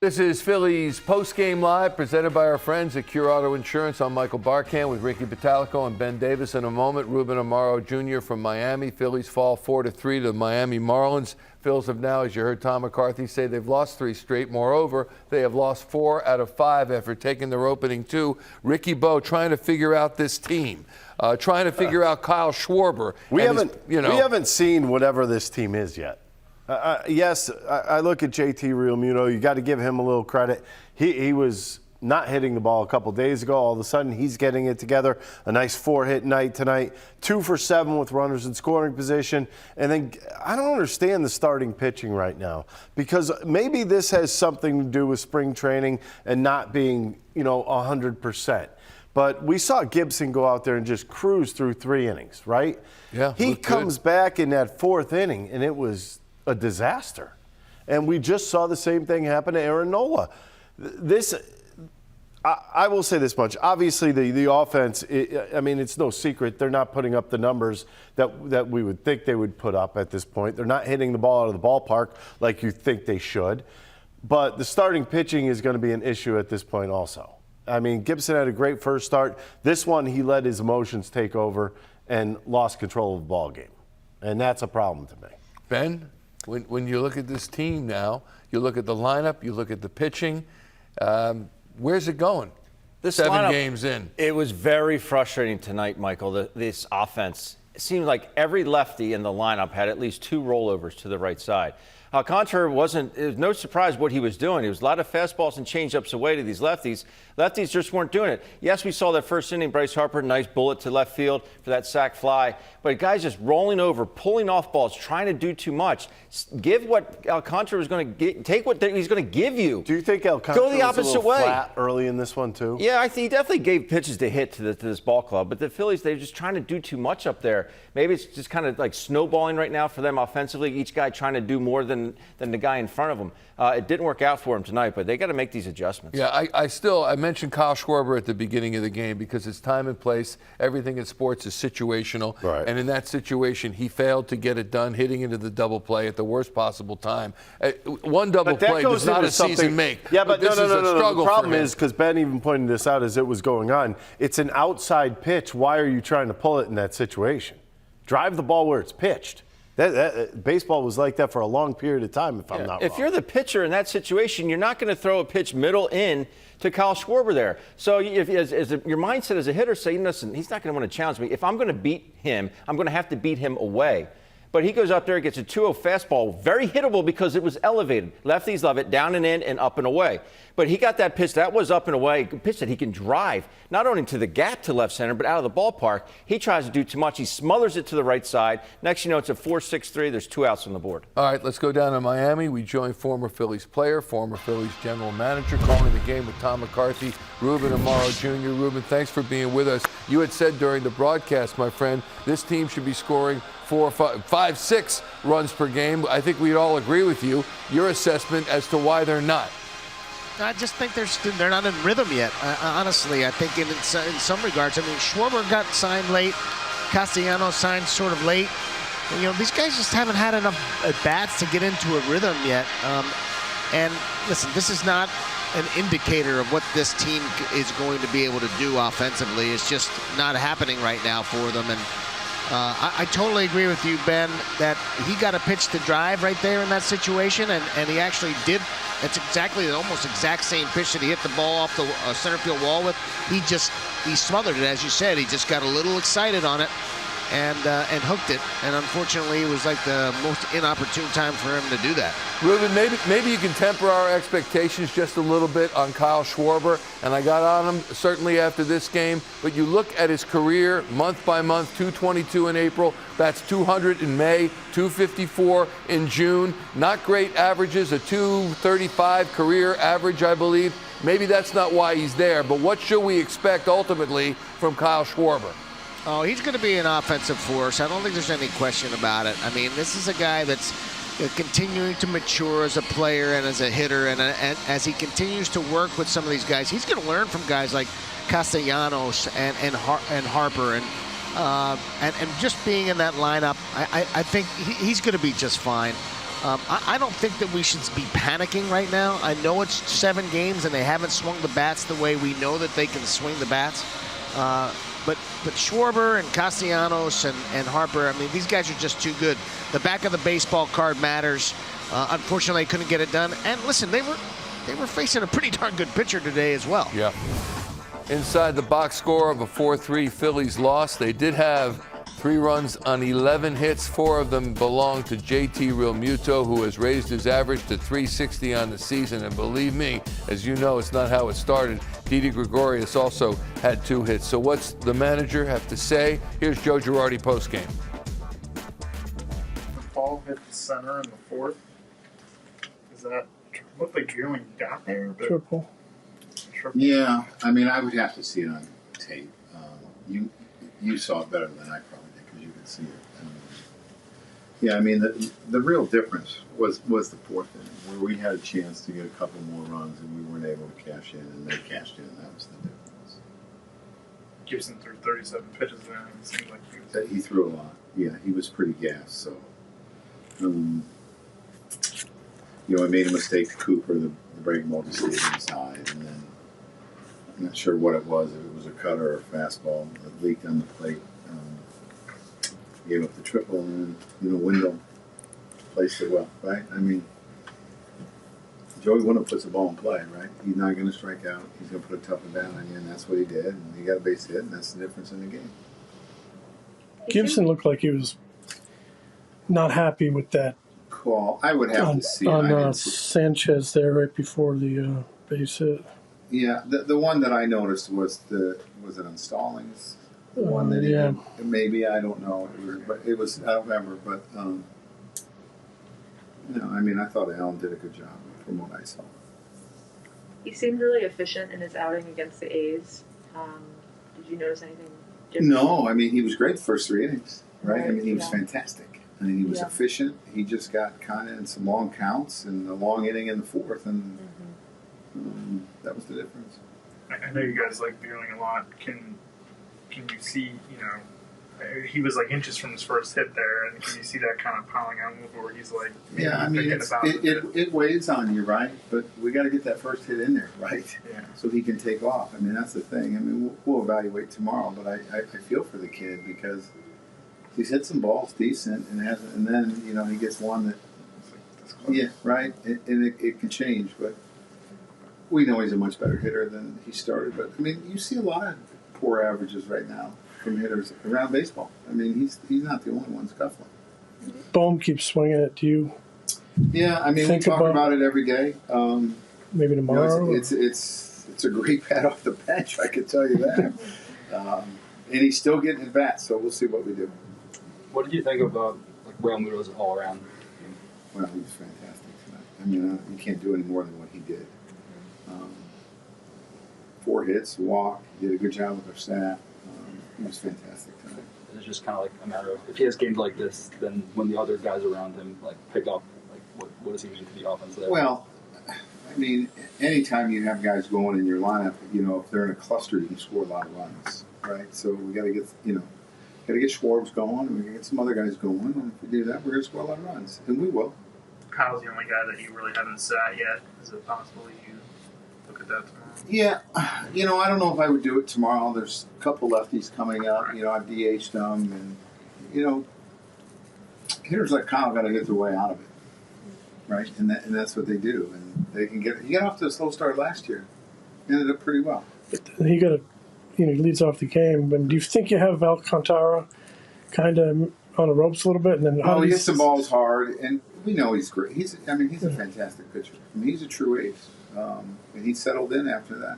This is Phillies Postgame Live, presented by our friends at Cure Auto Insurance. I'm Michael Barkan with Ricky Pitalico and Ben Davis. In a moment, Reuben Amaro Jr. from Miami. Phillies fall 4-3 to the Miami Marlins. Phils have now, as you heard Tom McCarthy say, they've lost 3 straight. Moreover, they have lost 4 out of 5 after taking their opening 2. Ricky Bo trying to figure out this team, trying to figure out Kyle Schwarber. We haven't seen whatever this team is yet. Yes, I look at JT Realmuto. You got to give him a little credit. He was not hitting the ball a couple days ago. All of a sudden, he's getting it together. A nice 4-hit night tonight. 2 for 7 with runners in scoring position. And then I don't understand the starting pitching right now, because maybe this has something to do with spring training and not being, 100%. But we saw Gibson go out there and just cruise through 3 innings, right? Yeah. He comes back in that 4th inning, and it was a disaster. And we just saw the same thing happen to Aaron Nola. I will say this much. Obviously, the offense, it's no secret. They're not putting up the numbers that we would think they would put up at this point. They're not hitting the ball out of the ballpark like you think they should. But the starting pitching is going to be an issue at this point also. Gibson had a great first start. This one, he let his emotions take over and lost control of the ball game. And that's a problem to me. Ben, when you look at this team now, you look at the lineup, you look at the pitching, where's it going? This 7 lineup, games in. It was very frustrating tonight, Michael. This offense, it seemed like every lefty in the lineup had at least 2 rollovers to the right side. Alcantara it was no surprise what he was doing. It was a lot of fastballs and changeups away to these lefties. Lefties just weren't doing it. Yes, we saw that first inning, Bryce Harper, nice bullet to left field for that sac fly. But guys just rolling over, pulling off balls, trying to do too much. Give what Alcantara was going to take what he's going to give you. Do you think Alcantara go the opposite was a little way flat early in this one too? Yeah, I think he definitely gave pitches to hit to this ball club. But the Phillies, they're just trying to do too much up there. Maybe it's just kind of like snowballing right now for them offensively. Each guy trying to do more than the guy in front of them. It didn't work out for him tonight, but they got to make these adjustments. Yeah, I mentioned Kyle Schwarber at the beginning of the game because it's time and place. Everything in sports is situational. Right. And in that situation, he failed to get it done, hitting into the double play at the worst possible time. One double play does not a season make. Yeah, but this is a struggle. The problem is, because Ben even pointed this out as it was going on, it's an outside pitch. Why are you trying to pull it in that situation? Drive the ball where it's pitched. Baseball was like that for a long period of time, if I'm not wrong. If you're the pitcher in that situation, you're not going to throw a pitch middle in to Kyle Schwarber there. So your mindset as a hitter, say, listen, he's not going to want to challenge me. If I'm going to beat him, I'm going to have to beat him away. But he goes up there, gets a 2-0 fastball, very hittable because it was elevated. Lefties love it, down and in and up and away. But he got that pitch, that was up and away, a pitch that he can drive, not only to the gap to left center, but out of the ballpark. He tries to do too much. He smothers it to the right side. Next, it's a 4-6-3. There's 2 outs on the board. All right, let's go down to Miami. We join former Phillies player, former Phillies general manager, calling the game with Tom McCarthy, Reuben Amaro Jr. Reuben, thanks for being with us. You had said during the broadcast, my friend, this team should be scoring 4, 5, 6 runs per game. I think we'd all agree with you. Your assessment as to why they're not. I just think they're not in rhythm yet. Honestly, I think in some regards. Schwarber got signed late. Castellanos signed sort of late. These guys just haven't had enough at-bats to get into a rhythm yet. And listen, this is not an indicator of what this team is going to be able to do offensively. It's just not happening right now for them. And I totally agree with you, Ben, that he got a pitch to drive right there in that situation, and he actually did. It's almost exact same pitch that he hit the ball off the center field wall with. He smothered it, as you said. He just got a little excited on it and hooked it. And unfortunately, it was like the most inopportune time for him to do that. Reuben, maybe you can temper our expectations just a little bit on Kyle Schwarber. And I got on him certainly after this game. But you look at his career month by month, 222 in April. That's 200 in May, 254 in June. Not great averages, a 235 career average, I believe. Maybe that's not why he's there. But what should we expect ultimately from Kyle Schwarber? Oh, he's going to be an offensive force. I don't think there's any question about it. This is a guy that's continuing to mature as a player and as a hitter, and as he continues to work with some of these guys, he's going to learn from guys like Castellanos and Harper and just being in that lineup. I think he's going to be just fine. I don't think that we should be panicking right now. I know it's 7 games and they haven't swung the bats the way we know that they can swing the bats. But Schwarber and Castellanos and Harper, I mean, these guys are just too good. The back of the baseball card matters. Unfortunately, they couldn't get it done. And listen, they were facing a pretty darn good pitcher today as well. Yeah. Inside the box score of a 4-3 Phillies loss, they did have 3 runs on 11 hits. 4 of them belong to JT Realmuto, who has raised his average to 360 on the season. And believe me, as you know, it's not how it started. Didi Gregorius also had 2 hits. So what's the manager have to say? Here's Joe Girardi postgame. The ball hit the center in the 4th. Is that looked like you only got there? But Triple. Yeah, I mean, I would have to see it on tape. You saw it better than I probably did because you could see it. Yeah, I mean, the real difference was the 4th inning, where we had a chance to get a couple more runs and we weren't able to cash in, and they cashed in. That was the difference. Gibson threw 37 pitches there, and it seemed like He threw a lot. Yeah, he was pretty gassed. So, I made a mistake to Cooper. The break ball just stayed inside, and then I'm not sure what it was. If it was a cutter or a fastball that leaked on the plate. Gave up the triple, and then, Wendell placed it well, right? I mean, Joey Wendell puts the ball in play, right? He's not going to strike out. He's going to put a tough one down on you, and that's what he did. And he got a base hit, and that's the difference in the game. Gibson looked like he was not happy with that Call. I would have to see on it. Sanchez there right before the base hit. Yeah, the one that I noticed was it on Stallings? The one that yeah. Maybe, I don't know, but it was, I don't remember, but I mean, I thought Allen did a good job from what I saw. He seemed really efficient in his outing against the A's. Did you notice anything different? No, I mean, he was great the first 3 innings, right? I mean, he was Yeah. fantastic. I mean, he was efficient. He just got kind of in some long counts and a long inning in the 4th, and that was the difference. I know you guys like Bierling a lot. Can you see, he was like inches from his first hit there, and can you see that kind of piling on a little bit where he's like, Yeah, I mean, it weighs on you, right? But we got to get that first hit in there, right? Yeah. So he can take off. I mean, that's the thing. I mean, we'll evaluate tomorrow, but I feel for the kid because he's hit some balls decent, and then he gets one that, yeah, right, and it can change. But we know he's a much better hitter than he started. But I mean, you see a lot of poor averages right now from hitters around baseball. I mean, he's not the only one scuffling. Bohm keeps swinging it. Do you Yeah, I mean, we talk about it every day. maybe tomorrow? It's a great bat off the bench, I can tell you that. And he's still getting at bats, so we'll see what we do. What did you think about Realmuto's all-around game? Well, he was fantastic tonight. I mean, you can't do any more than what he did. 4 hits, walk. He did a good job with our staff. He was fantastic tonight. It's just kind of like a matter of if he has games like this, then when the other guys around him pick up, what does he mean to the offense there? Well, I mean, anytime you have guys going in your lineup, if they're in a cluster, you can score a lot of runs, right? So we got to get, got to get Schwartz going, and we got to get some other guys going. And if we do that, we're going to score a lot of runs, and we will. Kyle's the only guy that you really haven't sat yet. Is it possible you look at that tomorrow? Yeah, I don't know if I would do it tomorrow. There's a couple lefties coming up. I've DH'd them, and hitters like Kyle got to get their way out of it, right? And that's what they do, and they can get. He got off to a slow start last year, ended up pretty well. He got he leads off the game. But do you think you have Alcantara kind of on the ropes a little bit, and then he hits the balls hard, and we know he's great. He's a fantastic pitcher. I mean, he's a true ace. And he settled in after that.